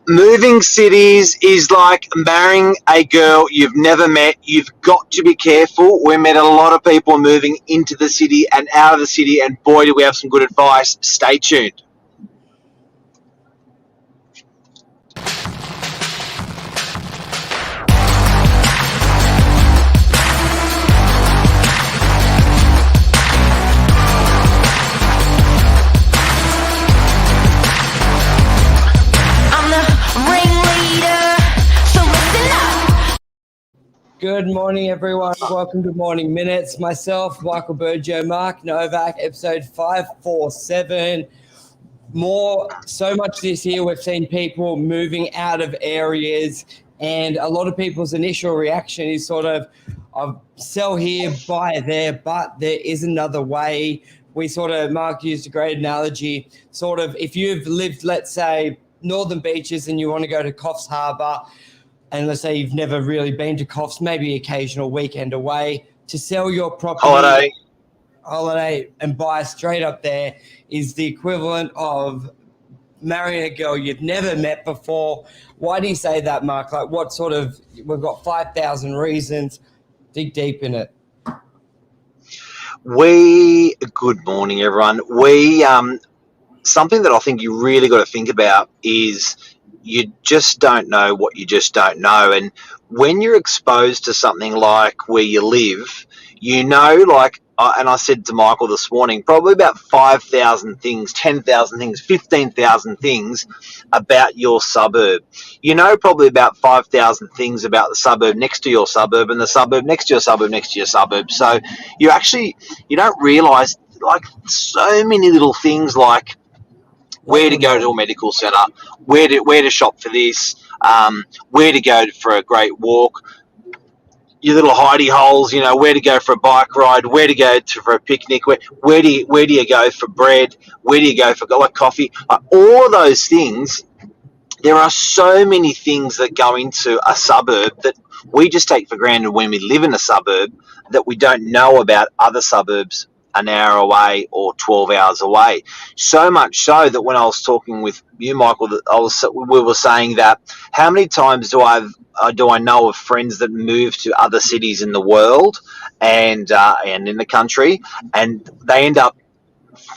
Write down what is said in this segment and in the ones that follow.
Moving cities is like marrying a girl you've never met. You've got to be careful. We met a lot of people moving into the city and out of the city, and boy, do we have some good advice. Stay tuned. Good morning, everyone. Welcome to Morning Minutes. Myself, Michael BURGIO, Mark Novak, episode 547. So much this year, we've seen people moving out of areas, and a lot of people's initial reaction is sort of, sell here, buy there, but there is another way. Mark used a great analogy, if you've lived, let's say, Northern Beaches and you want to go to Coffs Harbour, and let's say you've never really been to Coffs, maybe occasional weekend away, to sell your property, holiday and buy straight up there is the equivalent of marrying a girl you've never met before. Why do you say that, Mark? We've got 5,000 reasons. Dig deep in it. Good morning, everyone. Something that I think you really got to think about is you just don't know what you just don't know. And when you're exposed to something like where you live, and I said to Michael this morning, probably about 5,000 things, 10,000 things, 15,000 things about your suburb. You know probably about 5,000 things about the suburb next to your suburb and the suburb next to your suburb next to your suburb. So you don't realise so many little things like where to go to a medical centre, where to shop for this, where to go for a great walk, your little hidey holes, where to go for a bike ride, where to go for a picnic, where do you go for bread, where do you go for coffee, all of those things. There are so many things that go into a suburb that we just take for granted when we live in a suburb that we don't know about other suburbs an hour away or 12 hours away. So much so that when I was talking with you, Michael, we were saying that how many times do I know of friends that move to other cities in the world and in the country, and they end up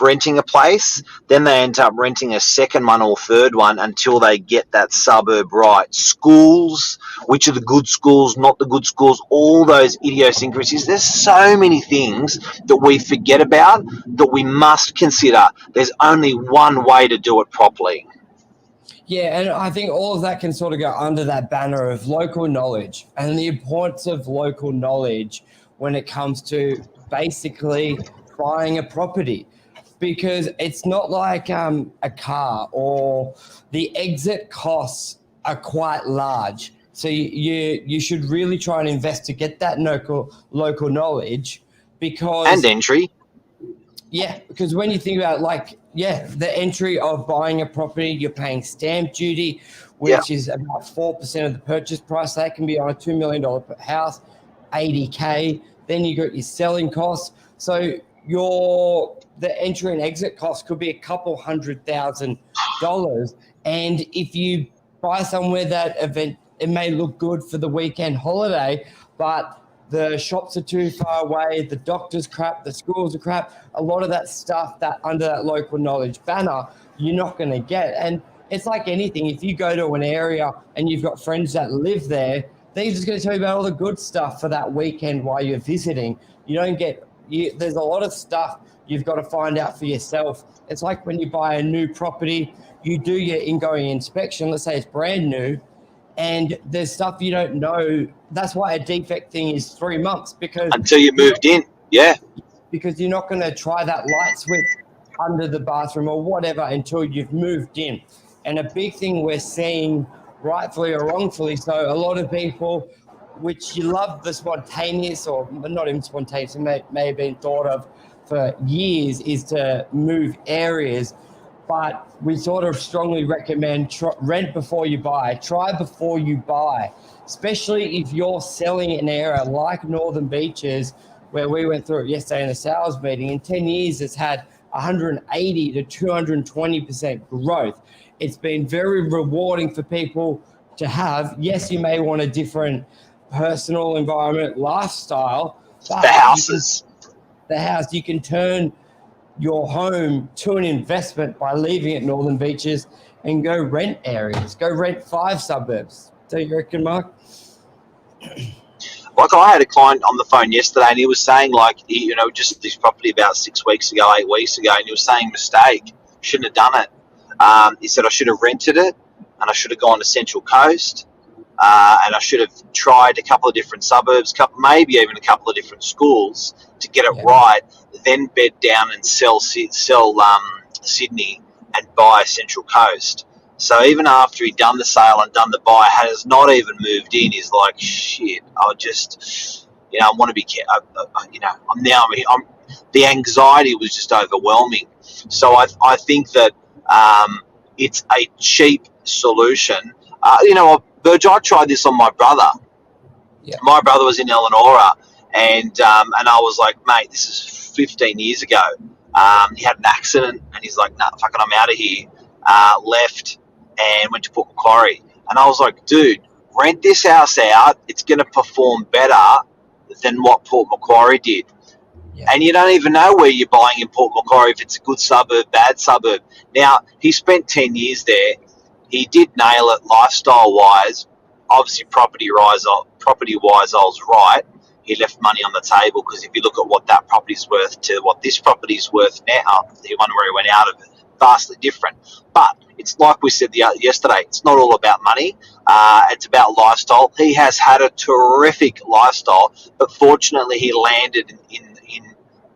renting a place, then they end up renting a second one or third one until they get that suburb right. Schools, which are the good schools, not the good schools, all those idiosyncrasies. There's so many things that we forget about that we must consider. There's only one way to do it properly. Yeah, and I think all of that can sort of go under that banner of local knowledge and the importance of local knowledge when it comes to basically buying a property. Because it's not like a car, or the exit costs are quite large. So you should really try and invest to get that local knowledge, and entry. Yeah, because when you think about the entry of buying a property, you're paying stamp duty, which is about 4% of the purchase price. That can be on a $2 million house, $80K. Then you got your selling costs. So the entry and exit cost could be a couple $100,000. And if you buy somewhere that it may look good for the weekend holiday, but the shops are too far away, the doctor's crap, the schools are crap, a lot of that stuff that under that local knowledge banner, you're not going to get. And it's like anything. If you go to an area and you've got friends that live there, they're just going to tell you about all the good stuff for that weekend while you're visiting. There's a lot of stuff you've got to find out for yourself. It's like when you buy a new property, you do your ingoing inspection. Let's say it's brand new, and there's stuff you don't know. That's why a defect thing is 3 months, because until you moved in, because you're not going to try that light switch under the bathroom or whatever until you've moved in. And a big thing we're seeing, rightfully or wrongfully, so a lot of people, which you love the spontaneous, or not even spontaneous, it may have been thought of for years, is to move areas. But we sort of strongly recommend rent before you buy, try before you buy, especially if you're selling an area like Northern Beaches, where we went through it yesterday in a sales meeting. In 10 years, it's had 180 to 220% growth. It's been very rewarding for people to have. Yes, you may want a different personal environment, lifestyle, but The houses. the house, you can turn your home to an investment by leaving it Northern Beaches and go rent areas, go rent 5 suburbs. Don't you reckon, Mark? Like, I had a client on the phone yesterday, and he was saying, like, just this property about 6 weeks ago, 8 weeks ago, and he was saying, mistake, shouldn't have done it. He said, I should have rented it, and I should have gone to Central Coast, and I should have tried a couple of different suburbs, maybe even a couple of different schools to get it right, then bed down and sell Sydney and buy Central Coast. So even after he'd done the sale and done the buy, has not even moved in. He's like, shit, I just, I want to be, the anxiety was just overwhelming. So I think that it's a cheap solution. BURGIO, I tried this on my brother. Yeah. My brother was in Eleonora, and I was like, mate, this is 15 years ago. He had an accident, and he's like, nah, fucking, I'm out of here. Left and went to Port Macquarie. And I was like, dude, rent this house out. It's going to perform better than what Port Macquarie did. Yeah. And you don't even know where you're buying in Port Macquarie, if it's a good suburb, bad suburb. Now, he spent 10 years there. He did nail it lifestyle-wise. Obviously, property-wise, I was right. He left money on the table, because if you look at what that property's worth to what this property's worth now, the one where he went out of it, vastly different. But it's like we said yesterday, it's not all about money. It's about lifestyle. He has had a terrific lifestyle, but fortunately he landed in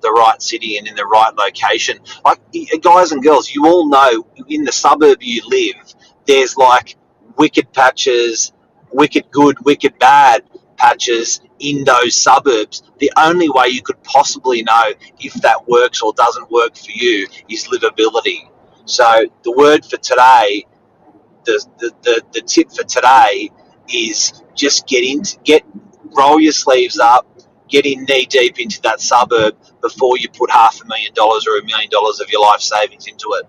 the right city and in the right location. Like, guys and girls, you all know in the suburb you live, there's like wicked patches, wicked good, wicked bad patches in those suburbs. The only way you could possibly know if that works or doesn't work for you is livability. So the word for today, the tip for today is just roll your sleeves up, get in knee deep into that suburb before you put $500,000 or $1 million of your life savings into it.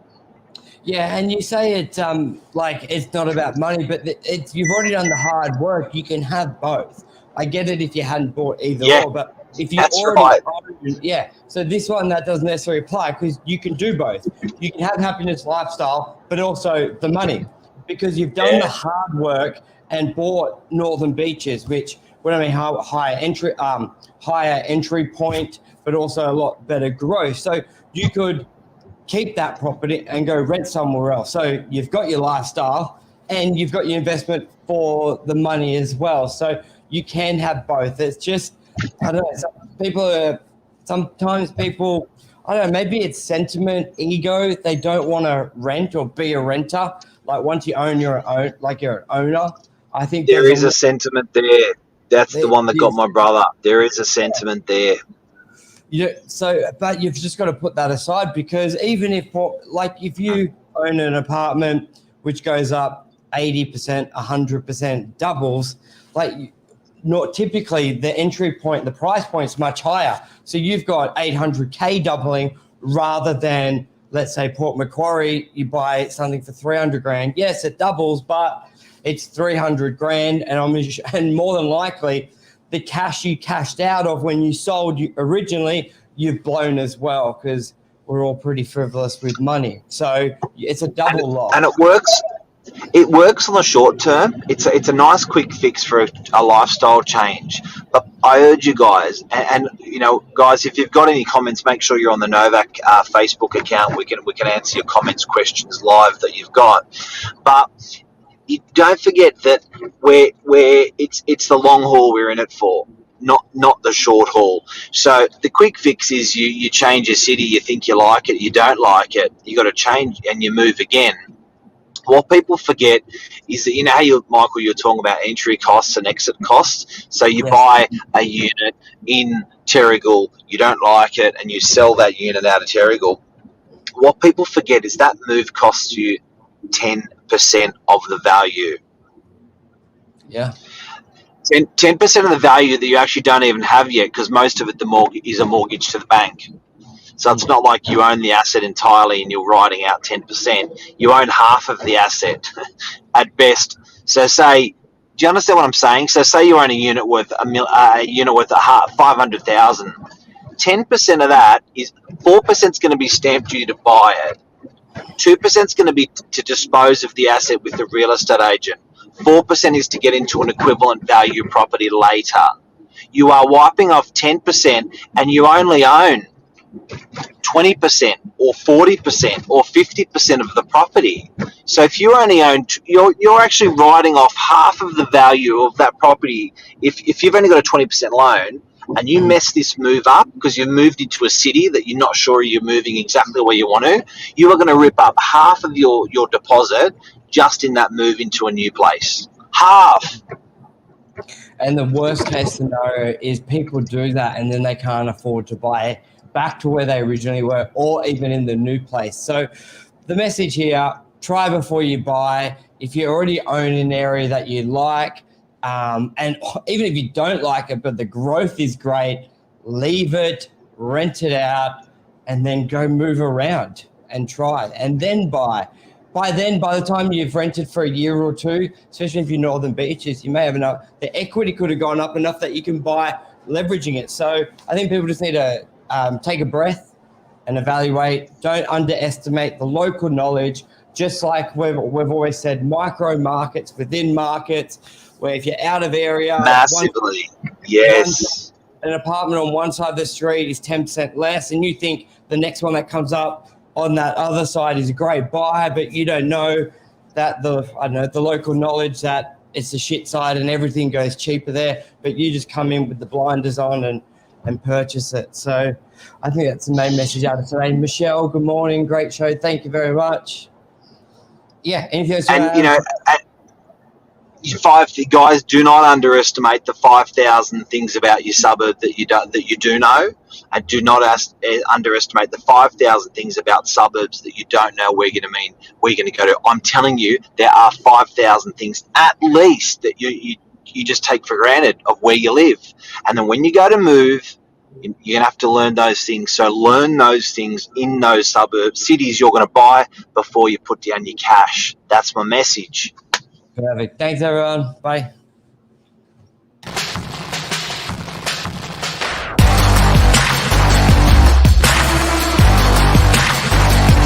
Yeah, and you say it's it's not about money, but you've already done the hard work. You can have both. I get it if you hadn't bought either or, but if you already own, so this one, that doesn't necessarily apply, because you can do both. You can have happiness lifestyle, but also the money, because you've done the hard work and bought Northern Beaches, which would have higher entry point, but also a lot better growth. So you could keep that property and go rent somewhere else. So you've got your lifestyle and you've got your investment for the money as well. So you can have both. It's just, I don't know, sometimes people, I don't know, maybe it's sentiment, ego. They don't want to rent or be a renter. Like, once you own your own, like you're an owner, I think there is a sentiment there. That's the one that got my brother. There is a sentiment there. But you've just got to put that aside, because even if you own an apartment which goes up 80%, 100%, doubles, not typically the entry point, the price point is much higher. So you've got 800K doubling, rather than, let's say, Port Macquarie, you buy something for 300 grand. Yes, it doubles, but it's 300 grand, and more than likely, the cash you cashed out of when you sold originally, you've blown as well, because we're all pretty frivolous with money. So it's a double loss. And it works. It works on the short term. It's a nice quick fix for a lifestyle change. But I urge you guys, and guys, if you've got any comments, make sure you're on the Novak Facebook account. We can answer your comments, questions live that you've got. But you don't forget that it's the long haul we're in it for, not the short haul. So the quick fix is you change your city, you think you like it, you don't like it, you got to change and you move again. What people forget is that, how Michael, you're talking about entry costs and exit costs. So you buy a unit in Terrigal, you don't like it, and you sell that unit out of Terrigal. What people forget is that move costs you 10% of the value. Yeah. 10% of the value that you actually don't even have yet, because most of it is a mortgage to the bank. So it's not like you own the asset entirely and you're writing out 10%. You own half of the asset at best. So say, do you understand what I'm saying? So say you own a unit worth a unit worth 500,000. 10% of that is 4% is going to be stamp duty to buy it. 2% is going to be to dispose of the asset with the real estate agent. 4% is to get into an equivalent value property later. You are wiping off 10% and you only own 20% or 40% or 50% of the property. So if you only own, you're actually writing off half of the value of that property. If you've only got a 20% loan and you mess this move up because you've moved into a city that you're not sure you're moving exactly where you want to, you are going to rip up half of your deposit just in that move into a new place. Half. And the worst case scenario is people do that and then they can't afford to buy back to where they originally were or even in the new place. So the message here, try before you buy. If you already own an area that you like, and even if you don't like it, but the growth is great, leave it, rent it out, and then go move around and try and then buy. By the time you've rented for a year or two, especially if you're Northern Beaches, you may have enough. The equity could have gone up enough that you can buy leveraging it. So I think people just need to take a breath and evaluate. Don't underestimate the local knowledge. Just like we've always said, micro markets within markets, where if you're out of area, massively, yes. An apartment on one side of the street is 10% less, and you think the next one that comes up on that other side is a great buy, but you don't know that the local knowledge that it's the shit side and everything goes cheaper there, but you just come in with the blinders on and purchase it. So I think that's the main message out of today. Michelle, good morning. Great show. Thank you very much. Yeah. Anything else? Guys, do not underestimate the 5,000 things about your suburb that you do know, and do not underestimate the 5,000 things about suburbs that you don't know where you're going to go to. I'm telling you, there are 5,000 things at least that you just take for granted of where you live, and then when you go to move, you're going to have to learn those things. So learn those things in those suburbs, cities you're going to buy before you put down your cash. That's my message. Perfect. Thanks, everyone. Bye.